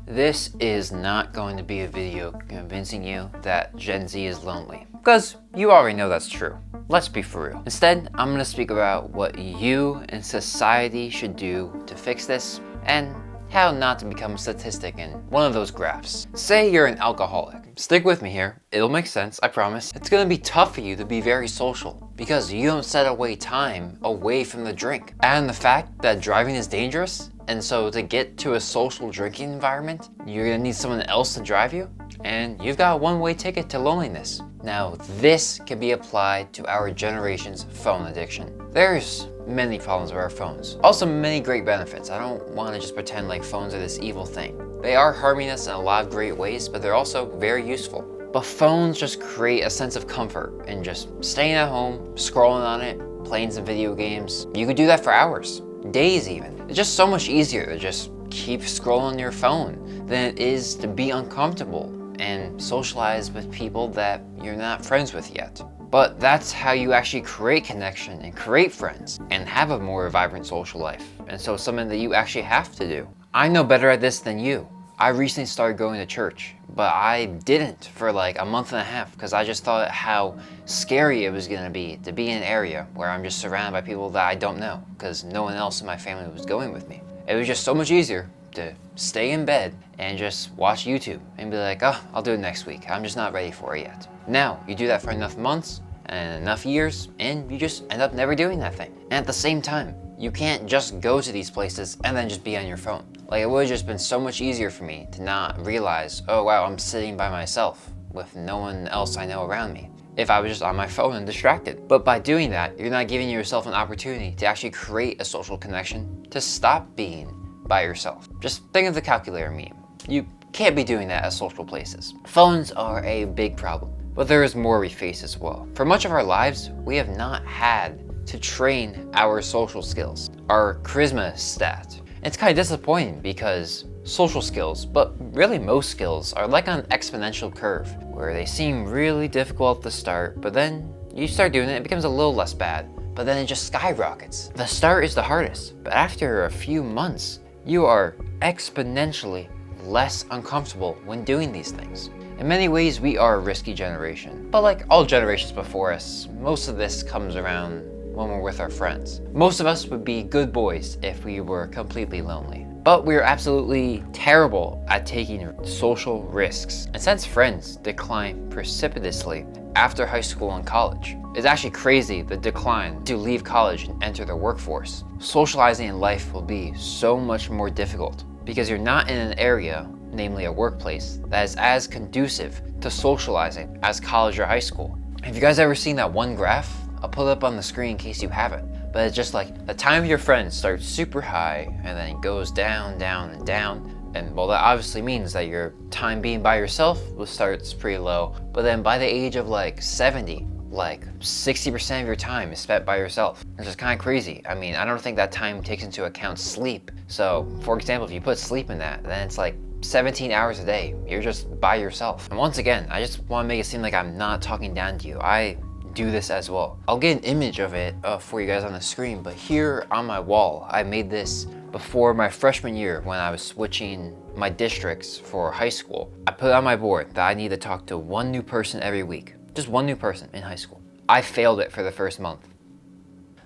This is not going to be a video convincing you that Gen Z is lonely, because you already know that's true. Let's be for real. Instead, I'm going to speak about what you and society should do to fix this, and how not to become a statistic in one of those graphs. Say you're an alcoholic. Stick with me here, it'll make sense, I promise. It's gonna be tough for you to be very social because you don't set away time away from the drink. And the fact that driving is dangerous, and so to get to a social drinking environment, you're gonna need someone else to drive you, and you've got a one-way ticket to loneliness. Now, this can be applied to our generation's phone addiction. There's many problems with our phones. Also many great benefits. I don't want to just pretend like phones are this evil thing. They are harming us in a lot of great ways, but they're also very useful. But phones just create a sense of comfort in just staying at home, scrolling on it, playing some video games. You could do that for hours, days even. It's just so much easier to just keep scrolling on your phone than it is to be uncomfortable and socialize with people that you're not friends with yet. But that's how you actually create connection and create friends and have a more vibrant social life. And so it's something that you actually have to do. I know better at this than you. I recently started going to church, but I didn't for like a month and a half because I just thought how scary it was gonna be to be in an area where I'm just surrounded by people that I don't know because no one else in my family was going with me. It was just so much easier to stay in bed and just watch YouTube and be like, oh, I'll do it next week. I'm just not ready for it yet. Now, you do that for enough months and enough years, and you just end up never doing that thing. And at the same time, you can't just go to these places and then just be on your phone. Like, it would have just been so much easier for me to not realize, oh wow, I'm sitting by myself with no one else I know around me, if I was just on my phone and distracted. But by doing that, you're not giving yourself an opportunity to actually create a social connection to stop being by yourself. Just think of the calculator meme. You can't be doing that at social places. Phones are a big problem, but there is more we face as well. For much of our lives, we have not had to train our social skills, our charisma stat. It's kind of disappointing because social skills, but really most skills, are like an exponential curve where they seem really difficult at the start, but then you start doing it, it becomes a little less bad, but then it just skyrockets. The start is the hardest, but after a few months, you are exponentially less uncomfortable when doing these things. In many ways, we are a risky generation, but like all generations before us, most of this comes around when we're with our friends. Most of us would be good boys if we were completely lonely, but we're absolutely terrible at taking social risks. And since friends decline precipitously after high school and college, it's actually crazy the decline to leave college and enter the workforce. Socializing in life will be so much more difficult because you're not in an area, namely a workplace, that is as conducive to socializing as college or high school. Have you guys ever seen that one graph? I'll put it up on the screen in case you haven't. But it's just like the time of your friends starts super high and then it goes down, down, and down. And well, that obviously means that your time being by yourself starts pretty low. But then by the age of like 70, like 60% of your time is spent by yourself. It's just kind of crazy. I mean, I don't think that time takes into account sleep. So for example, if you put sleep in that, then it's like 17 hours a day. You're just by yourself. And once again, I just want to make it seem like I'm not talking down to you. I do this as well. I'll get an image of it for you guys on the screen, but here on my wall, I made this before my freshman year when I was switching my districts for high school. I put on my board that I need to talk to one new person every week. Just one new person in high school. I failed it for the first month.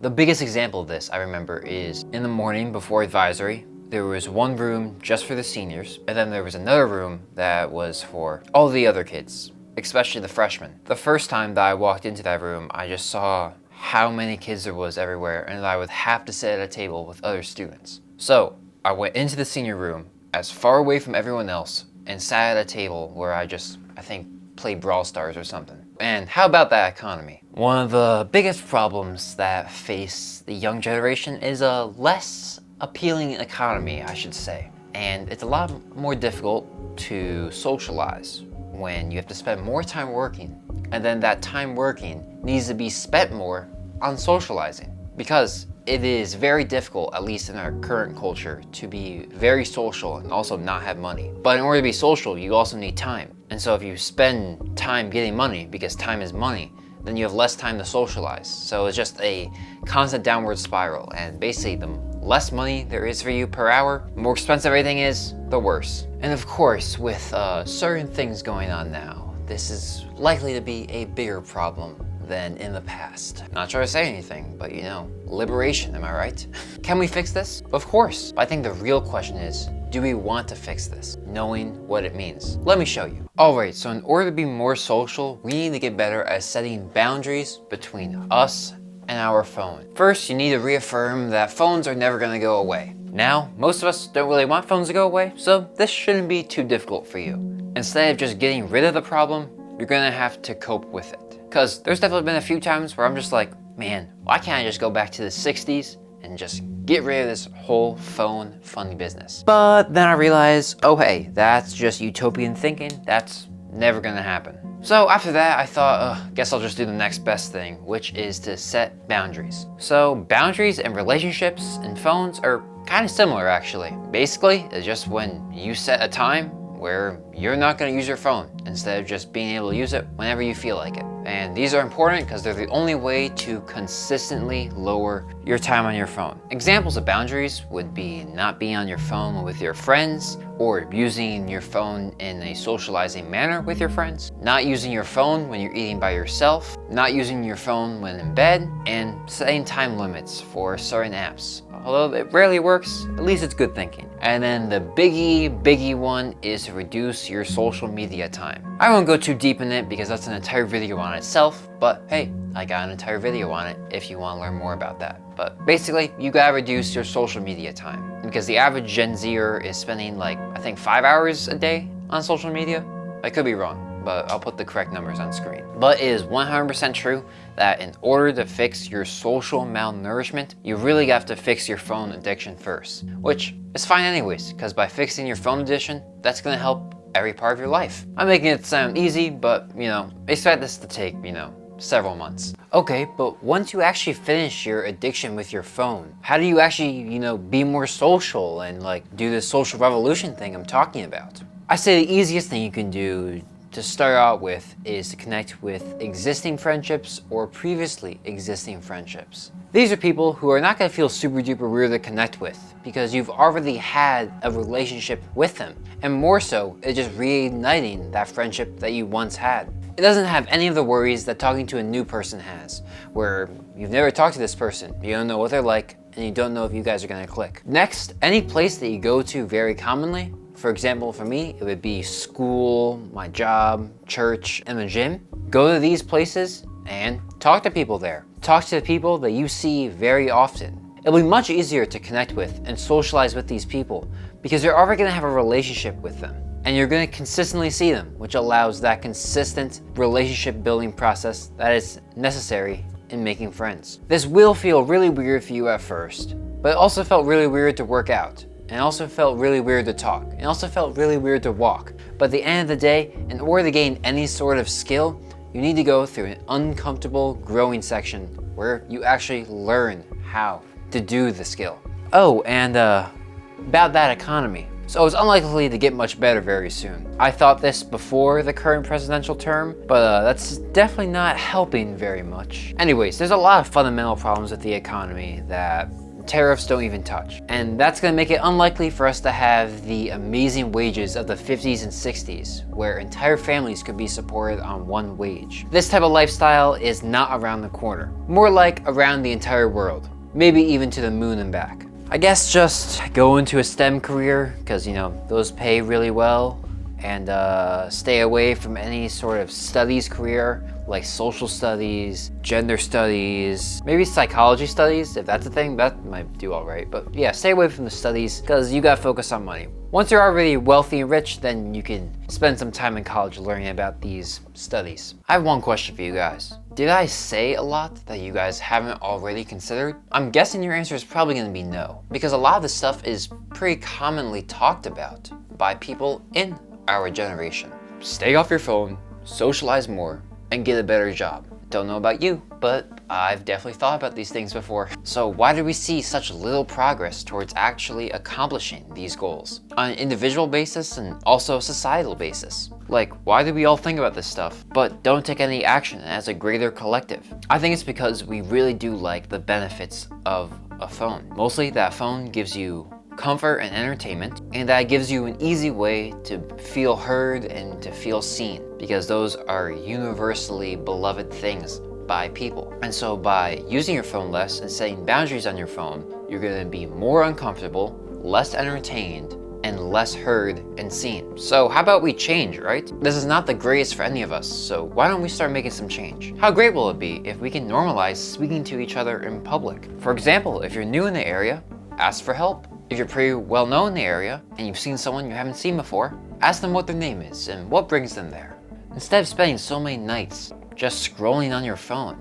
The biggest example of this I remember is in the morning before advisory, there was one room just for the seniors, and then there was another room that was for all the other kids, especially the freshmen. The first time that I walked into that room, I just saw how many kids there was everywhere and that I would have to sit at a table with other students. So I went into the senior room as far away from everyone else and sat at a table where I think, played Brawl Stars or something. And how about that economy? One of the biggest problems that face the young generation is a less appealing economy, I should say. And it's a lot more difficult to socialize when you have to spend more time working, and then that time working needs to be spent more on socializing, because it is very difficult, at least in our current culture, to be very social and also not have money. But in order to be social, you also need time. And so if you spend time getting money, because time is money, then you have less time to socialize. So it's just a constant downward spiral, and basically the less money there is for you per hour, the more expensive everything is, the worse. And of course, with certain things going on now, this is likely to be a bigger problem than in the past. Not trying to say anything, but you know, liberation, am I right? Can we fix this? Of course. But I think the real question is, do we want to fix this, knowing what it means? Let me show you. Alright, so in order to be more social, we need to get better at setting boundaries between us and our phone. First, you need to reaffirm that phones are never gonna go away. Now, most of us don't really want phones to go away, so this shouldn't be too difficult for you. Instead of just getting rid of the problem, you're gonna have to cope with it. Cause there's definitely been a few times where I'm just like, man, why can't I just go back to the 60s and just get rid of this whole phone funny business? But then I realized, oh hey, that's just utopian thinking. That's never gonna happen. So after that, I thought, guess I'll just do the next best thing, which is to set boundaries. So boundaries and relationships and phones are kind of similar actually. Basically, it's just when you set a time where you're not gonna use your phone instead of just being able to use it whenever you feel like it. And these are important because they're the only way to consistently lower your time on your phone. Examples of boundaries would be not being on your phone with your friends, or using your phone in a socializing manner with your friends, not using your phone when you're eating by yourself, not using your phone when in bed, and setting time limits for certain apps. Although it rarely works, at least it's good thinking. And then the biggie one is to reduce your social media time. I won't go too deep in it because that's an entire video on itself, but hey, I got an entire video on it if you want to learn more about that. But basically, you gotta reduce your social media time because the average Gen Zer is spending like, I think 5 hours a day on social media. I could be wrong, but I'll put the correct numbers on screen. But it is 100% true that in order to fix your social malnourishment, you really have to fix your phone addiction first, which is fine anyways, because by fixing your phone addiction, that's gonna help every part of your life. I'm making it sound easy, but you know, expect this to take, you know, several months. Okay, but once you actually finish your addiction with your phone, how do you actually, you know, be more social and like do this social revolution thing I'm talking about? I say the easiest thing you can do to start out with is to connect with existing friendships or previously existing friendships. These are people who are not gonna feel super duper weird to connect with because you've already had a relationship with them. And more so, it's just reigniting that friendship that you once had. It doesn't have any of the worries that talking to a new person has, where you've never talked to this person, you don't know what they're like, and you don't know if you guys are gonna click. Next, any place that you go to very commonly, for example, for me, it would be school, my job, church, and the gym. Go to these places and talk to people there. Talk to the people that you see very often. It'll be much easier to connect with and socialize with these people because you're already gonna have a relationship with them. And you're gonna consistently see them, which allows that consistent relationship building process that is necessary in making friends. This will feel really weird for you at first, but it also felt really weird to work out. And it also felt really weird to talk. And it also felt really weird to walk. But at the end of the day, in order to gain any sort of skill, you need to go through an uncomfortable growing section where you actually learn how to do the skill. Oh, and about that economy. So it's unlikely to get much better very soon. I thought this before the current presidential term, but that's definitely not helping very much. Anyways, there's a lot of fundamental problems with the economy that tariffs don't even touch. And that's gonna make it unlikely for us to have the amazing wages of the 50s and 60s, where entire families could be supported on one wage. This type of lifestyle is not around the corner, more like around the entire world, maybe even to the moon and back. I guess just go into a STEM career, because you know, those pay really well, and stay away from any sort of studies career, like social studies, gender studies, maybe psychology studies, if that's a thing, that might do all right. But yeah, stay away from the studies, because you gotta focus on money. Once you're already wealthy and rich, then you can spend some time in college learning about these studies. I have one question for you guys. Did I say a lot that you guys haven't already considered? I'm guessing your answer is probably gonna be no, because a lot of this stuff is pretty commonly talked about by people in our generation. Stay off your phone, socialize more, and get a better job. Don't know about you, but I've definitely thought about these things before. So why do we see such little progress towards actually accomplishing these goals on an individual basis and also a societal basis? Like, why do we all think about this stuff, but don't take any action as a greater collective? I think it's because we really do like the benefits of a phone. Mostly that phone gives you comfort and entertainment, and that gives you an easy way to feel heard and to feel seen, because those are universally beloved things by people. And so by using your phone less and setting boundaries on your phone, you're going to be more uncomfortable, less entertained, and less heard and seen. So how about we change, right? This is not the greatest for any of us, so why don't we start making some change? How great will it be if we can normalize speaking to each other in public? For example, if you're new in the area, ask for help. If you're pretty well known in the area and you've seen someone you haven't seen before, ask them what their name is and what brings them there. Instead of spending so many nights just scrolling on your phone,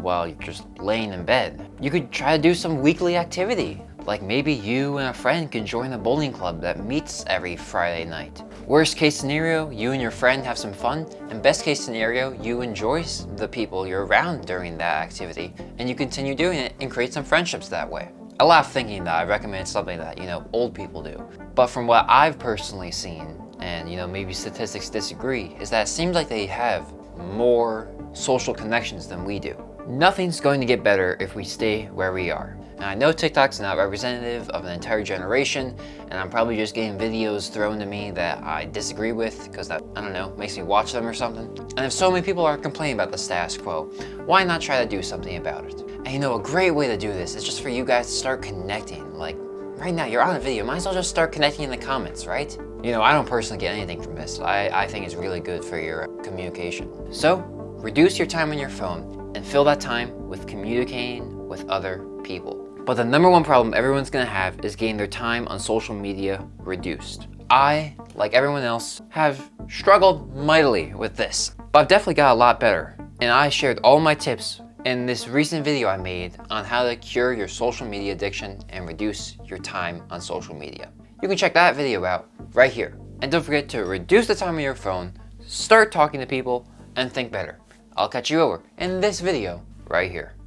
while you're just laying in bed, you could try to do some weekly activity. Like maybe you and a friend can join a bowling club that meets every Friday night. Worst case scenario, you and your friend have some fun, and best case scenario, you enjoy the people you're around during that activity, and you continue doing it and create some friendships that way. I laugh thinking that I recommend something that, old people do. But from what I've personally seen, and maybe statistics disagree, is that it seems like they have more social connections than we do. Nothing's going to get better if we stay where we are. Now, I know TikTok's not representative of an entire generation, and I'm probably just getting videos thrown to me that I disagree with because that, I don't know, makes me watch them or something. And if so many people are complaining about the status quo, why not try to do something about it? And a great way to do this is just for you guys to start connecting. Like, right now, you're on a video, might as well just start connecting in the comments, right? I don't personally get anything from this. I think it's really good for your communication. So, reduce your time on your phone and fill that time with communicating with other people. But the number one problem everyone's gonna have is getting their time on social media reduced. I, like everyone else, have struggled mightily with this, but I've definitely got a lot better. And I shared all my tips in this recent video I made on how to cure your social media addiction and reduce your time on social media. You can check that video out right here. And don't forget to reduce the time on your phone, start talking to people, and think better. I'll catch you over in this video right here.